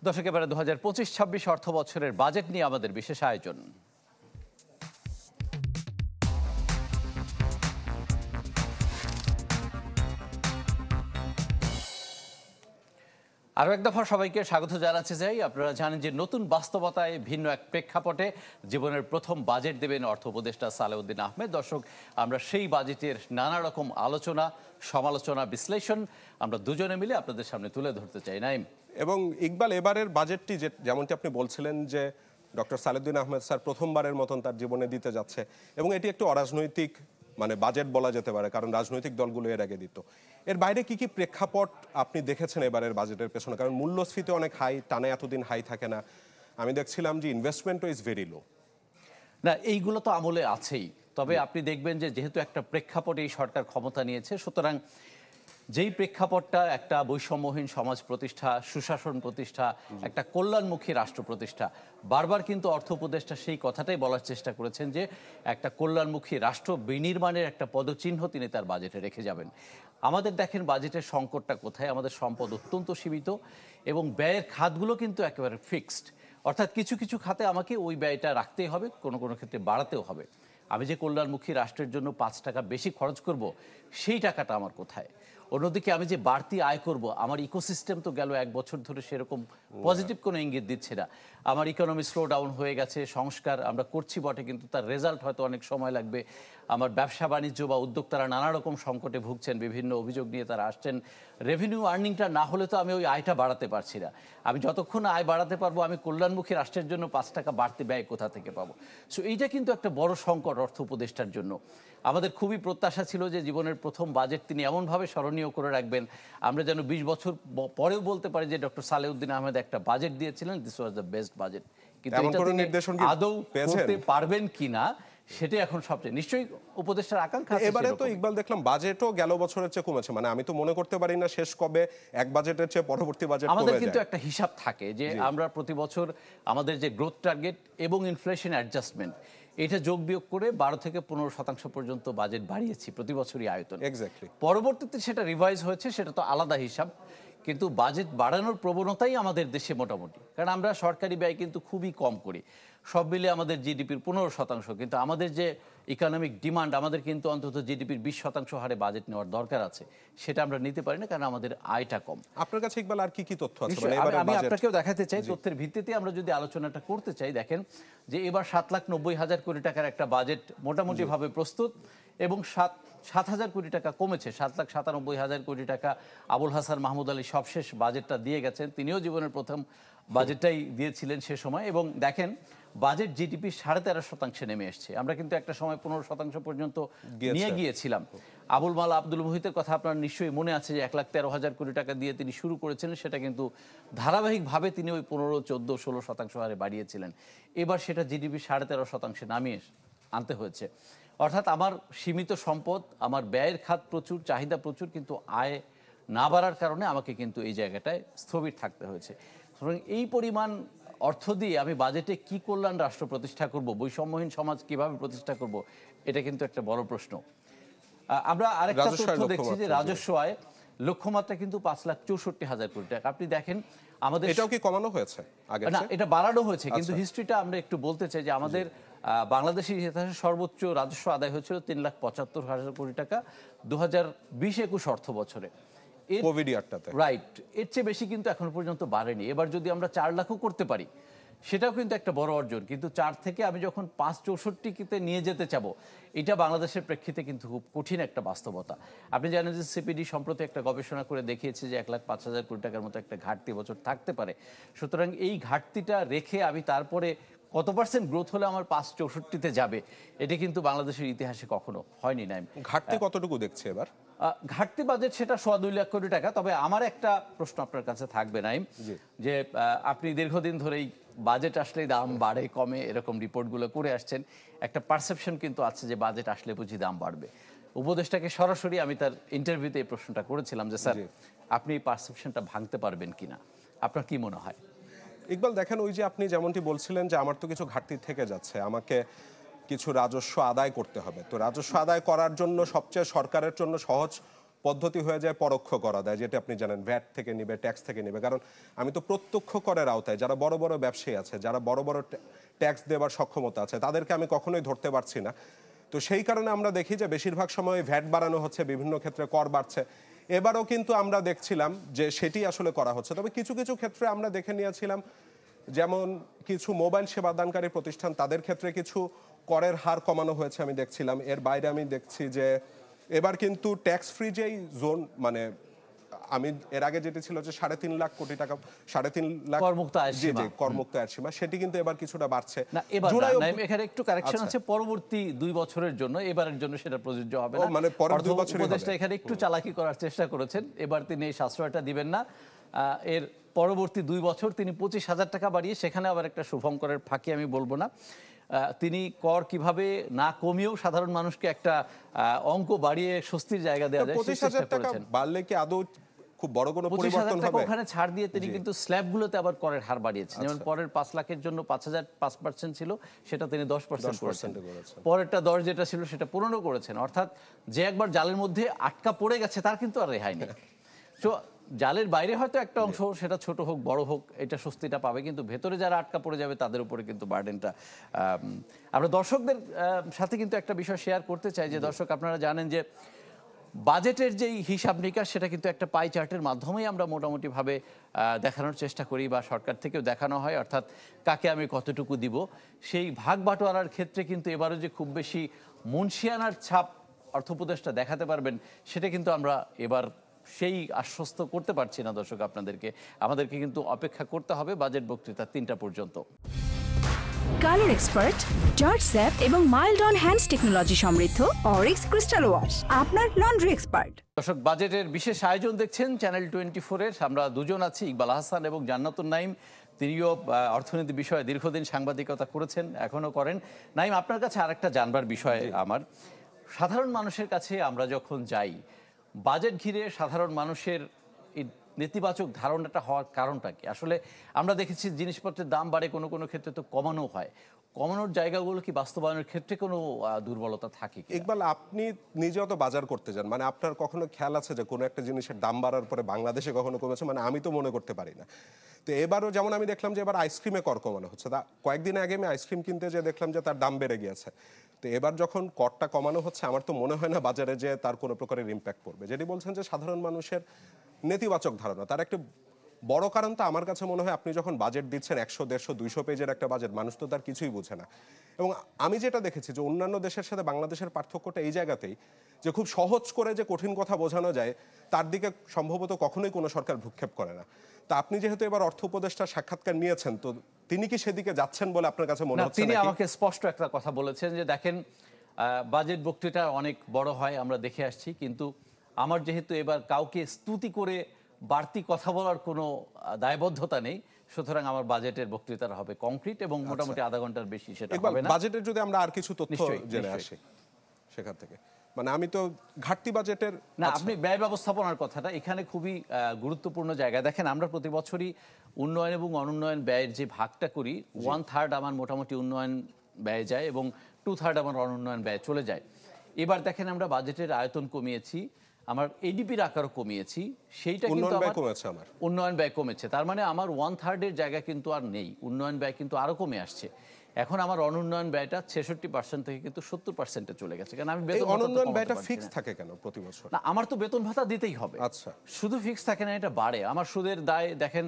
দর্শক, এবারে 2025-26 অর্থ বছরের বাজেট নিয়ে আমাদের বিশেষ আয়োজন। আরও এক দফা সবাইকে স্বাগত জানাতে চাই। আপনারা জানেন যে নতুন বাস্তবতায় ভিন্ন এক প্রেক্ষাপটে জীবনের প্রথম বাজেট দেবেন অর্থ উপদেষ্টা সালেউদ্দিন আহমেদ। দর্শক, আমরা সেই বাজেটের নানা রকম আলোচনা, সমালোচনা, বিশ্লেষণ আমরা দুজনে মিলে আপনাদের সামনে তুলে ধরতে চাই। নাইম এবং ইকবাল, এবারের বাজেটটি যেমনটি আপনি বলছিলেন যে ডক্টর সালেউদ্দিন আহমেদ স্যার প্রথমবারের মতন তার জীবনে দিতে যাচ্ছে, এবং এটি একটি অরাজনৈতিক বাজেট বলা যেতে পারে, কারণ রাজনৈতিক দলগুলো এর আগে দিত। এর বাইরে কি কি প্রেক্ষাপট আপনি দেখেছেন এবারের বাজেটের পেছনে? কারণ মূল্যস্ফীতি অনেক হাই, টানা এতদিন হাই থাকে না। আমি দেখছিলাম যে ইনভেস্টমেন্টও ইজ ভেরি লো। না, এইগুলো তো আমলে আছেই, তবে আপনি দেখবেন যে যেহেতু একটা প্রেক্ষাপটে এই সরকার ক্ষমতা নিয়েছে, সুতরাং যেই প্রেক্ষাপটটা একটা বৈষম্যহীন সমাজ প্রতিষ্ঠা, সুশাসন প্রতিষ্ঠা, একটা কল্যাণমুখী রাষ্ট্র প্রতিষ্ঠা, বারবার কিন্তু অর্থ উপদেষ্টা সেই কথাটাই বলার চেষ্টা করেছেন যে একটা কল্যাণমুখী রাষ্ট্র বিনির্মাণের একটা পদচিহ্ন তিনি তার বাজেটে রেখে যাবেন। আমাদের দেখেন বাজেটের সংকটটা কোথায়। আমাদের সম্পদ অত্যন্ত সীমিত এবং ব্যয়ের খাতগুলো কিন্তু একেবারে ফিক্সড, অর্থাৎ কিছু কিছু খাতে আমাকে ওই ব্যয়টা রাখতেই হবে, কোনো কোনো ক্ষেত্রে বাড়াতেও হবে। আমি যে কল্যাণমুখী রাষ্ট্রের জন্য 5 টাকা বেশি খরচ করব, সেই টাকাটা আমার কোথায়? অন্যদিকে আমি যে বাড়তি আয় করব, আমার ইকোসিস্টেম তো গেল 1 বছর ধরে সেরকম পজিটিভ কোনো ইঙ্গিত দিচ্ছে না। আমার ইকোনমি স্লো ডাউন হয়ে গেছে। সংস্কার আমরা করছি বটে, কিন্তু তার রেজাল্ট হয়তো অনেক সময় লাগবে। আমার ব্যবসা বাণিজ্য বা উদ্যোক্তারা নানা রকম সংকটে ভুগছেন, বিভিন্ন অভিযোগ নিয়ে তারা আসছেন। রেভিনিউ আর্নিংটা না হলে তো আমি ওই আয়টা বাড়াতে পারছি না। আমি যতক্ষণ আয় বাড়াতে পারবো, আমি কল্যাণমুখী রাষ্ট্রের জন্য 5 টাকা বাড়তি ব্যয় কোথা থেকে পাবো? সো এইটা কিন্তু একটা বড় সংকট অর্থ উপদেষ্টার জন্য। আমাদের খুবই প্রত্যাশা ছিল যে জীবনের প্রথম বাজেট তিনি এমনভাবে স্মরণীয় করে রাখবেন, আমরা যেন 20 বছর পরেও বলতে পারি যে ডক্টর সালেউদ্দিন আহমেদ একটা বাজেট দিয়েছিলেন, this was the best budget. কিন্তু এটা তিনি আদৌ করতে পারবেন কিনা, সেটাই এখন সবচেয়ে নিশ্চয়ই উপদেষ্টার আকাঙ্ক্ষা। এবারে তো ইকবাল দেখলাম বাজেটও গেল বছরের চেয়ে কমেছে। আমি তো মনে করতে পারি না শেষ কবে এক বাজেটের চেয়ে পরবর্তী বাজেট কমে যায়। আমাদের কিন্তু একটা হিসাব থাকে যে আমরা প্রতি বছর আমাদের যে গ্রোথ টার্গেট এবং ইনফ্লেশন অ্যাডজাস্টমেন্ট, এটা যোগ বিয়োগ করে 12 থেকে 15% পর্যন্ত বাজেট বাড়িয়েছি প্রতি বছরই আয়তন। পরবর্তীতে সেটা রিভাইজ হয়েছে, সেটা তো আলাদা হিসাব, কিন্তু বাজেট বাড়ানোর প্রবণতাই আমাদের দেশে মোটামুটি। কারণ আমরা সরকারি ব্যয় কিন্তু খুবই কম করি, সব মিলে আমাদের জিডিপির 15%, কিন্তু আমাদের যে ইকোনমিক ডিমান্ড, আমাদের কিন্তু অন্তত জিডিপির 20% হারে বাজেট নেওয়ার দরকার আছে, সেটা আমরা নিতে পারি না কারণ আমাদের আয়টা কম। আপনার কাছে ইকবাল আর কি কি তথ্য আছে? আমি আপনাকেও দেখাতে চাই, তথ্যের ভিত্তিতে আমরা যদি আলোচনাটা করতে চাই, দেখেন যে এবার 7,90,000 কোটি টাকার একটা বাজেট মোটামুটি ভাবে প্রস্তুত, এবং 7,000 কোটি টাকা কমেছে। 7,97,000 কোটি টাকা আবুল হাসান মাহমুদ আলী সবশেষ বাজেটটা দিয়ে গেছেন, তিনিও জীবনের প্রথম বাজেটটাই দিয়েছিলেন সে সময়। এবং দেখেন বাজেট জিডিপি 13.5% নেমে এসছে। আমরা কিন্তু একটা সময় 15% পর্যন্ত নিয়ে গিয়েছিলাম। আবুল মাল আব্দুল মুহিতের কথা আপনার নিশ্চয়ই মনে আছে যে 1,13,000 কোটি টাকা দিয়ে তিনি শুরু করেছিলেন, সেটা কিন্তু ধারাবাহিকভাবে তিনি ওই 15, 14, 16% হারে বাড়িয়েছিলেন। এবার সেটা জিডিপি 13.5% নামিয়ে আনতে হয়েছে। অর্থাৎ আমার সীমিত সম্পদ, আমার ব্যয়ের খাত প্রচুর, চাহিদা প্রচুর, কিন্তু আয় না বাড়ার কারণে আমাকে কিন্তু এই জায়গাটায় স্থবির থাকতে হয়েছে। সুতরাং এই পরিমাণ অর্থ দিয়ে আমি বাজেটে কি কল্যাণ রাষ্ট্র প্রতিষ্ঠা করব, বৈষম্যহীন সমাজ কিভাবে প্রতিষ্ঠা করব, এটা কিন্তু একটা বড় প্রশ্ন। আমরা আরেকটা তথ্য দেখছি যে রাজস্ব আয় লক্ষ্যমাত্রা কিন্তু 5,64,000 কোটি টাকা। আপনি দেখেন আমাদের এটাও কি কমানো হয়েছে? না, এটা বাড়ানো হয়েছে, কিন্তু হিস্ট্রিটা আমরা একটু বলতে চাই যে আমাদের বাংলাদেশের ইতিহাসে সর্বোচ্চ রাজস্ব আদায় হয়েছিল 3,75,000 কোটি টাকা 2020-21 অর্থ বছরে। রাইট, এর চেয়ে বেশি কিন্তু এখনো পর্যন্ত বাড়েনি। এবার যদি আমরা 4 লাখও করতে পারি, সেটাও কিন্তু একটা বড় অর্জন। কিন্তু 4 থেকে আমি যখন 5,64-তে নিয়ে যেতে চাবো, এটা বাংলাদেশের প্রেক্ষিতে কিন্তু খুব কঠিন একটা বাস্তবতা। আপনি জানেন যে সিপিডি সম্প্রতি একটা গবেষণা করে দেখিয়েছে যে 1,05,000 কোটি টাকার মতো একটা ঘাটতি বছর থাকতে পারে। সুতরাং এই ঘাটতিটা রেখে আমি তারপরে কত পার্সেন্ট গ্রোথ হলে আমার 5,64-তে যাবে, এটা কিন্তু বাংলাদেশের ইতিহাসে কখনো হয়নি। নাই ঘাটতি কতটুকু দেখছে এবার? ঘাটতি বাজেট সেটা 2.25 লাখ কোটি টাকা। তবে আমার একটা প্রশ্ন আপনার কাছে থাকবে নাইম, যে আপনি দীর্ঘদিন ধরেই বাজেট আসলেই দাম বাড়ে কমে এরকম রিপোর্টগুলো করে আসছেন, একটা পারসেপশন কিন্তু আছে যে বাজেট আসলে বুঝি দাম বাড়বে। উপদেষ্টাকে সরাসরি আমি তার ইন্টারভিউতে এই প্রশ্নটা করেছিলাম যে স্যার আপনি এই পারসেপশনটা ভাঙতে পারবেন কিনা, আপনার কি মনে হয়? ইকবাল দেখেন, ওই যে আপনি যেমনটি বলছিলেন যে আমার তো কিছু ঘাটতি থেকে যাচ্ছে, আমাকে কিছু রাজস্ব আদায় করতে হবে। তো রাজস্ব আদায় করার জন্য সবচেয়ে সরকারের জন্য সহজ পদ্ধতি হয়ে যায় পরোক্ষ কর আদায়, যেটা আপনি জানেন ভ্যাট থেকে নিবে, ট্যাক্স থেকে নিবে। কারণ আমি তো প্রত্যক্ষ করের আওতায় যারা বড় বড় ব্যবসায়ী আছে, যারা বড় বড় ট্যাক্স দেওয়ার সক্ষমতা আছে, তাদেরকে আমি কখনোই ধরতে পারছি না। তো সেই কারণে আমরা দেখি যে বেশিরভাগ সময় ভ্যাট বাড়ানো হচ্ছে, বিভিন্ন ক্ষেত্রে কর বাড়ছে। এবারও কিন্তু আমরা দেখছিলাম যে সেটি আসলে করা হচ্ছে। তবে কিছু কিছু ক্ষেত্রে আমরা দেখে নিয়েছিলাম, যেমন কিছু মোবাইল সেবা দানকারী প্রতিষ্ঠান, তাদের ক্ষেত্রে কিছু করের হার কমানো হয়েছে আমি দেখছিলাম। এর বাইরে আমি দেখছি যে এবার কিন্তু ট্যাক্স ফ্রি যেই জোন, মানে আমি এর আগে যেটি ছিল যে 3.5 লাখ কোটি টাকা, 3.5 লাখ করমুক্ত আয়ের জি সীমা। জি করমুক্ত আয়ের সীমা, সেটি কিন্তু এবার কিছুটা বাড়ছে। না এবার জুলাই না, এখানে একটু কারেকশন আচ্ছা। আছে, পরবর্তী 2 বছরের জন্য, এবারের জন্য সেটা প্রযোজ্য হবে না। মানে পরের 2 অর্থ বছরই উপদেষ্টা হবে। এখানে একটু চালাকি করার চেষ্টা করেছেন, এবার তিনি এই সাশ্রয়টা দিবেন না। এর পরবর্তী 2 বছর তিনি 25,000 টাকা বাড়িয়ে, সেখানে আবার একটা শুভঙ্করের ফাঁকি আমি বলবো না, তিনি কর কিভাবে না কমিয়েও সাধারণ মানুষকে একটা অঙ্ক বাড়িয়ে স্বস্তির জায়গা দেওয়া যায় সেই 25,000 চেষ্টা টাকা করেছেন। বাড়লে কি আদৌ খুব বড় কোনো 25,000 পরিবর্তন টাকা হবে? ওখানে ছাড় দিয়ে তিনি কিন্তু স্ল্যাবগুলোতে আবার করের হার বাড়িয়েছেন। যেমন আচ্ছা। পরের 5 লাখের জন্য 5,000 5% ছিল, সেটা তিনি 10% করেছেন। 10% করেছেন। পরেরটা 10 যেটা ছিল সেটা 15 করেছেন। অর্থাৎ যে একবার জালের মধ্যে আটকা পড়ে গেছে তার কিন্তু আর রেহাই নেই। তো জালের বাইরে হয়তো একটা অংশ, সেটা ছোট হোক বড় হোক, এটা স্বস্তিটা পাবে, কিন্তু ভেতরে যারা আটকা পড়ে যাবে তাদের উপরে কিন্তু বার্ডেনটা। আমরা দর্শকদের সাথে কিন্তু একটা বিষয় শেয়ার করতে চাই যে দর্শক, আপনারা জানেন যে বাজেটের যেই হিসাব নিকাশ, সেটা কিন্তু একটা পাই চার্টের মাধ্যমেই আমরা মোটামুটিভাবে দেখানোর চেষ্টা করি, বা সরকার থেকেও দেখানো হয়। অর্থাৎ কাকে আমি কতটুকু দিব, সেই ভাগ বাটোয়ারার ক্ষেত্রে কিন্তু এবারও যে খুব বেশি মুনশিয়ানার ছাপ অর্থ উপদেষ্টা দেখাতে পারবেন, সেটা কিন্তু আমরা এবার সেই আশ্বস্ত করতে পারছি না দর্শক আপনাদেরকে। আমাদেরকে কিন্তু অপেক্ষা করতে হবে বাজেট বক্তৃতা 3টা পর্যন্ত। কালার এক্সপার্ট, জর্জ স্যাপ এবং মাইল্ড অন হ্যান্ডস টেকনোলজি সমৃদ্ধ অরিক্স ক্রিস্টাল ওয়াশ আপনার লন্ড্রি এক্সপার্ট। দর্শক, বাজেটের বিশেষ আয়োজন দেখছেন চ্যানেল 24-এর। আমরা দুজন আছি, ইকবাল আহসান এবং জান্নাতুন নাইম। তিনিও অর্থনীতি বিষয়ে দীর্ঘদিন সাংবাদিকতা করেছেন, এখনো করেন। নাইম, আপনার কাছে আরেকটা জানবার বিষয় আমার, সাধারণ মানুষের কাছে আমরা যখন যাই, বাজেট ঘিরে সাধারণ মানুষের এই নেতিবাচক ধারণাটা হওয়ার কারণটা কি? আসলে আমরা দেখেছি জিনিসপত্রের দাম বাড়ে, কোনো কোনো ক্ষেত্রে তো কমানো হয়। কমানোর জায়গাগুলো কি বাস্তবায়নের ক্ষেত্রে কোনো দুর্বলতা থাকে কি? ইকবাল, আপনি নিজেও তো বাজার করতে যান, মানে আপনার কখনো খেয়াল আছে যে কোনো একটা জিনিসের দাম বাড়ার পরে বাংলাদেশে কখনো কমেছে? মানে আমি তো মনে করতে পারি না। তো এবারও যেমন আমি দেখলাম যে এবার আইসক্রিমে কর কমানো হচ্ছে। কয়েকদিন আগে আমি আইসক্রিম কিনতে যেয়ে দেখলাম যে তার দাম বেড়ে গিয়েছে। তো এবার যখন করটা কমানো হচ্ছে, আমার তো মনে হয় না বাজারে যে তার কোনো প্রকারের ইম্প্যাক্ট পড়বে। যেটি বলছেন যে সাধারণ মানুষের নেতিবাচক ধারণা, তার একটা বড় কারণ তো আমার কাছে মনে হয়, আপনি যখন বাজেট দিচ্ছেন 100, 150, 200 পেজের একটা বাজেট, মানুষ তো তার কিছুই বুঝে না। এবং আমি যেটা দেখেছি যে অন্যান্য দেশের সাথে বাংলাদেশের পার্থক্যটা এই জায়গাতেই, যে খুব সহজ করে যে কঠিন কথা বোঝানো যায়, তার দিকে সম্ভবত কখনোই কোনো সরকার ভ্রুক্ষেপ করে না। তা আপনি যেহেতু এবার অর্থ উপদেষ্টার সাক্ষাৎকার নিয়েছেন, তো তিনি কি সেদিকে যাচ্ছেন বলে আপনার কাছে মনে না, হচ্ছে তিনি নাকি? আমাকে স্পষ্ট একটা কথা বলেছেন যে দেখেন, বাজেট বক্তৃতা অনেক বড় হয়, আমরা দেখে আসছি, কিন্তু আমার যেহেতু এবার কাউকে স্তুতি করে বাড়তি কথা বলার কোনো দায়বদ্ধতা নেই, সুতরাং আমার বাজেটের বক্তৃতার হবে কংক্রিট এবং মোটামুটি আধা ঘন্টার বেশি সেটা ইকবাল, হবে না। বাজেটের যদি আমরা আর কিছু তথ্য নিশ্চয়ই, জেনে নিশ্চয়ই। আসি সেখান থেকে, মানে আমি তো ঘাটতি বাজেটের না, আপনি ব্যয় ব্যবস্থাপনার কথাটা এখানে খুবই গুরুত্বপূর্ণ জায়গা। দেখেন, আমরা প্রতি বছরই উন্নয়ন এবং অনুন্নয়ন ব্যয়ের যে ভাগটা করি, 1/3 আমার মোটামুটি উন্নয়ন ব্যয় যায় এবং 2/3 আমার অনুন্নয়ন ব্যয় চলে যায়। এবার দেখেন, আমরা বাজেটের আয়তন কমিয়েছি, আমার এডিপির আকারও কমিয়েছি, সেইটা কিন্তু উন্নয়ন ব্যয় আমার কমেছে, আমার উন্নয়ন ব্যয় কমেছে। তার মানে আমার 1/3 জায়গা কিন্তু আর নেই, উন্নয়ন ব্যয় কিন্তু আরো কমে আসছে। এখন আমার অনুন্নয়ন ব্যয়টা 66% থেকে কিন্তু 70%-এ চলে গেছে। কারণ আমি এই বেতন ভাতা তো অনুন্নয়ন কমাতে ব্যয়টা পারছি ফিক্স না। থাকে কেন প্রতি বছর? না, আমার তো বেতন ভাতা দিতেই হবে। আচ্ছা। শুধু ফিক্স থাকে না, এটা বাড়ে। আমার সুদের দায় দেখেন,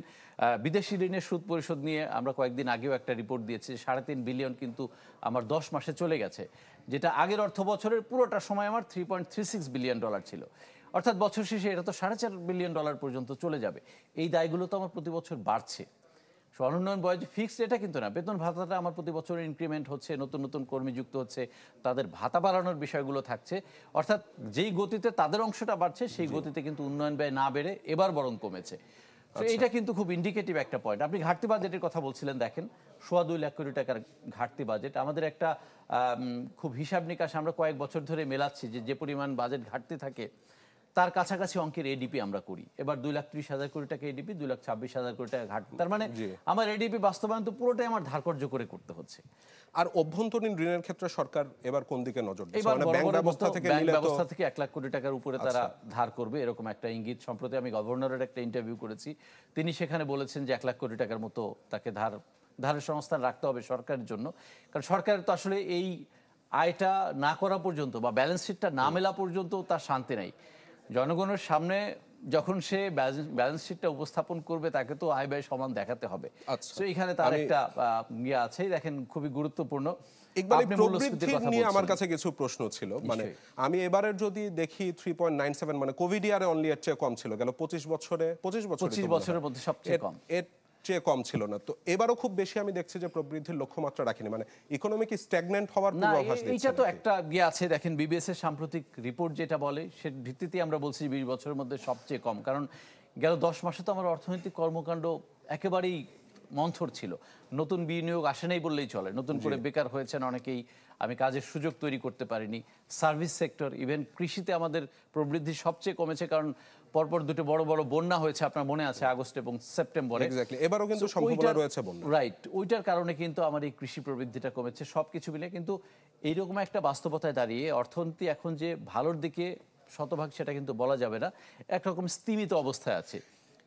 বিদেশি ঋণের সুদ পরিশোধ নিয়ে আমরা কয়েকদিন আগেও একটা রিপোর্ট দিয়েছি, 3.5 বিলিয়ন কিন্তু আমার 10 মাসে চলে গেছে, যেটা আগের অর্থ বছরের পুরোটা সময় আমার $3.36 বিলিয়ন ছিল। অর্থাৎ বছর শেষে এটা তো $4.5 বিলিয়ন পর্যন্ত চলে যাবে। এই দায়গুলো তো আমার প্রতি বছর বাড়ছে। অনুন্নয়ন ব্যয় যে ফিক্সড এটা কিন্তু না, বেতন ভাতাটা আমার প্রতি বছর ইনক্রিমেন্ট হচ্ছে, নতুন নতুন কর্মী যুক্ত হচ্ছে, তাদের ভাতা বাড়ানোর বিষয়গুলো থাকছে। অর্থাৎ যেই গতিতে তাদের অংশটা বাড়ছে, সেই গতিতে কিন্তু উন্নয়ন ব্যয় না বেড়ে এবার বরং কমেছে। তো এটা কিন্তু খুব ইন্ডিকেটিভ একটা পয়েন্ট। আপনি ঘাটতি বাজেটের কথা বলছিলেন, দেখেন 2.25 লাখ কোটি টাকার ঘাটতি বাজেট। আমাদের একটা খুব হিসাব নিকাশ আমরা কয়েক বছর ধরে মেলাচ্ছি যে যে পরিমাণ বাজেট ঘাটতি থাকে, তার কাছাকাছি অঙ্কের এডিপি আমরা করি। এবার 2,30,000 কোটি টাকা এডিপি, 2,26,000 কোটি টাকা ঘাটতি। তার মানে আমার এডিপি বাস্তবায়ন তো পুরোটাই আমার ধারকর্য করে করতে হচ্ছে। আর অভ্যন্তরীণ ঋণের ক্ষেত্রে সরকার এবার কোন দিকে নজর দিচ্ছে? এবার মানে ব্যাংক ব্যবস্থা থেকে ব্যাংক নিলে তো ব্যবস্থা থেকে 1 লাখ কোটি টাকার উপরে তারা ধার করবে এরকম একটা ইঙ্গিত। সম্প্রতি আমি গভর্নরের একটা ইন্টারভিউ করেছি, তিনি সেখানে বলেছেন যে 1 লাখ কোটি টাকার মতো তাকে ধারের সংস্থান রাখতে হবে সরকারের জন্য। কারণ সরকারের তো আসলে এই আয়টা না করা পর্যন্ত বা ব্যালেন্স শিটটা না মেলা পর্যন্ত তার শান্তি নাই। জনগণের সামনে যখন সে ব্যালেন্স শিটটা উপস্থাপন করবে তাকে তো আয় ব্যয় সমান দেখাতে হবে। তো এখানে তার একটা ইয়ে আছে, দেখেন খুবই গুরুত্বপূর্ণ। ইকবাল, প্রবৃদ্ধি নিয়ে আমার কাছে কিছু প্রশ্ন ছিল। মানে আমি এবারের যদি দেখি 3.97, মানে কোভিড ইয়ারে অনলি এর চেয়ে কম ছিল, গেল 25 বছরের মধ্যে সবচেয়ে কম, এর চেয়ে কম ছিল না। তো এবারও খুব বেশি আমি দেখছি যে প্রবৃদ্ধির লক্ষ্যমাত্রা রাখেনি, মানে ইকোনমি কি স্ট্যাগন্যান্ট হওয়ার পূর্বাভাস দিচ্ছে? এইটা তো একটা ইয়ে আছে, দেখেন বিবিএস এর সাম্প্রতিক রিপোর্ট যেটা বলে সে ভিত্তিতে আমরা বলছি 20 বছরের মধ্যে সবচেয়ে কম। কারণ গেল 10 মাসে তো আমার অর্থনৈতিক কর্মকাণ্ড একেবারেই মন্থর ছিল। নতুন বিনিয়োগ আসে নাই বললেই চলে, নতুন করে বেকার হয়েছেন অনেকেই, আমি কাজের সুযোগ তৈরি করতে পারিনি। সার্ভিস সেক্টর, ইভেন কৃষিতে আমাদের প্রবৃদ্ধি সবচেয়ে কমেছে, কারণ পরপর দুটো বড় বড় বন্যা হয়েছে, আপনার মনে আছে, আগস্ট এবং সেপ্টেম্বরে। এবারও কিন্তু সম্ভাবনা রয়েছে বন্যা, রাইট। ওইটার কারণে কিন্তু আমার এই কৃষি প্রবৃদ্ধিটা কমেছে। সবকিছু মিলে কিন্তু এইরকম একটা বাস্তবতায় দাঁড়িয়ে অর্থনীতি এখন যে ভালোর দিকে শতভাগ সেটা কিন্তু বলা যাবে না, একরকম স্তিমিত অবস্থায় আছে।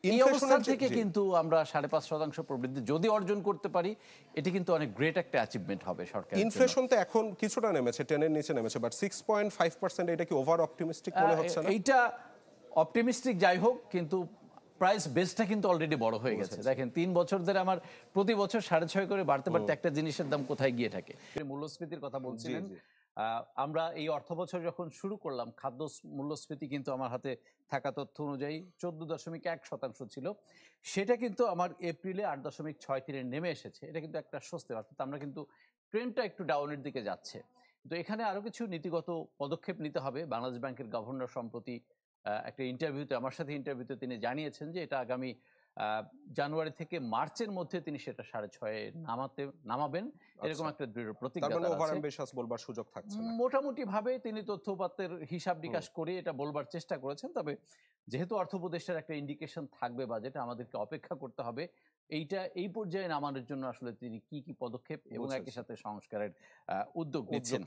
এই অবস্থা থেকে কিন্তু আমরা 5.5% প্রবৃদ্ধি যদি অর্জন করতে পারি, এটি কিন্তু অনেক গ্রেট একটা অ্যাচিভমেন্ট হবে সরকার। ইনফ্লেশন তো এখন কিছুটা নেমেছে, 10 এর নিচে নেমেছে, বাট 6.5% এটা কি ওভার অপটিমিস্টিক মনে হচ্ছে না? এইটা অপটিমিস্টিক যাই হোক, কিন্তু প্রাইস বেসটা কিন্তু অলরেডি বড় হয়ে গেছে। দেখেন 3 বছর ধরে আমার প্রতি বছর 6.5 করে বাড়তে বাড়তে একটা জিনিসের দাম কোথায় গিয়ে থাকে। মূল্যস্ফীতির কথা বলছিলেন, আমরা এই অর্থবছর যখন শুরু করলাম খাদ্য মূল্যস্ফীতি কিন্তু আমার হাতে থাকা তথ্য অনুযায়ী 14.1% ছিল। সেটা কিন্তু আমার এপ্রিলে 8.63 নেমে এসেছে। এটা কিন্তু একটা স্বস্তি, অর্থাৎ আমরা কিন্তু ট্রেন্ডটা একটু ডাউনের দিকে যাচ্ছে। তো এখানে আরো কিছু নীতিগত পদক্ষেপ নিতে হবে। বাংলাদেশ ব্যাংকের গভর্নর সম্প্রতি একটা ইন্টারভিউতে, আমার সাথে ইন্টারভিউতে তিনি জানিয়েছেন যে এটা আগামী জানুয়ারি থেকে মার্চের মধ্যে তিনি সেটা 6.5 নামাবেন, এরকম একটা দৃঢ় প্রতিজ্ঞা বলবার সুযোগ থাকছে না। মোটামুটি ভাবে তিনি তথ্য উপাত্তের হিসাব নিকাশ করে এটা বলবার চেষ্টা করেছেন। তবে যেহেতু অর্থ উপদেষ্টার একটা ইন্ডিকেশন থাকবে বাজেটে, আমাদেরকে অপেক্ষা করতে হবে এইটা এই পর্যায়ে নামানোর জন্য আসলে তিনি কি কি পদক্ষেপ এবং একই সাথে সংস্কারের উদ্যোগ নিচ্ছেন।